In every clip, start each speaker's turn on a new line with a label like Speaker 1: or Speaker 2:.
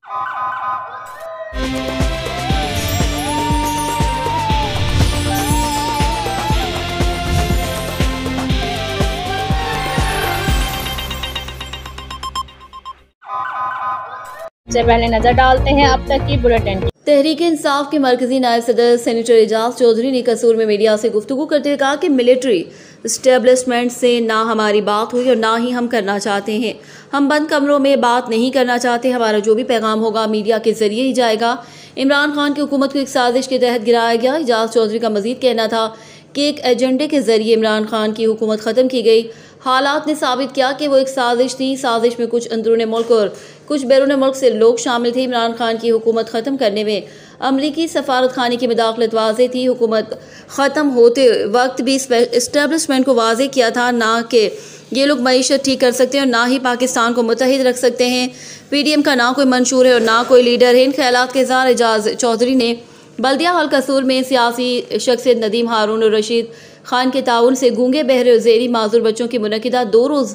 Speaker 1: से पहले नजर डालते हैं अब तक की बुलेटिन।
Speaker 2: तहरीक इंसाफ के मरकजी नायब सदर सेनेटर एजाज चौधरी ने कसूर में मीडिया से गुफ्तगू करते हुए कहा कि मिलिट्री एस्टेब्लिशमेंट से ना हमारी बात हुई और ना ही हम करना चाहते हैं। हम बंद कमरों में बात नहीं करना चाहते। हमारा जो भी पैगाम होगा मीडिया के जरिए ही जाएगा। इमरान खान की हुकूमत को एक साजिश के तहत गिराया गया। एजाज चौधरी का मजीद कहना था कि एक एजेंडे के जरिए इमरान खान की हुकूमत ख़त्म की गई। हालात ने साबित किया कि वो एक साजिश थी। साजिश में कुछ अंदरूनी मुल्क और कुछ बैरून मुल्क से लोग शामिल थे। इमरान खान की हुकूमत ख़त्म करने में अमरीकी सफारत खाने की मुदाखलत वाज़ेह थी। हुकूमत ख़त्म होते वक्त भी इस्टेब्लिशमेंट को वाज़ेह किया था ना कि ये लोग मईशत ठीक कर सकते हैं और ना ही पाकिस्तान को मुत्तहिद रख सकते हैं। PDM का ना कोई मंशूर है और ना कोई लीडर है। इन ख्यालात के इज़हार एजाज चौधरी ने बल्दिया हल कसूर में सियासी शख्सियत नदीम हारून और रशीद खान के ताउन से गूंगे बहरे और ज़ेरी माजूर बच्चों की मुनक़िदा 2 रोज़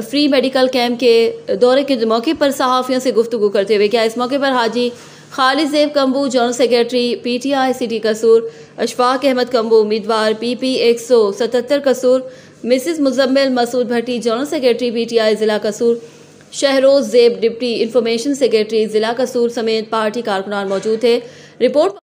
Speaker 2: फ्री मेडिकल कैंप के दौरे के मौके पर सहाफ़ियों से गुफ्तगू करते हुए क्या इस मौके पर Haji Khalid Zeb Kamboh general secretary PTI city Kasur, Ashfaq Ahmad Kamboh उम्मीदवार PP 177 Kasur, Mrs Muzammil Masood Bhatti general secretary PTI ज़िला Kasur, Shahroz Zeb deputy information secretary ज़िला कसूर समेत पार्टी कारकुनान मौजूद थे। रिपोर्ट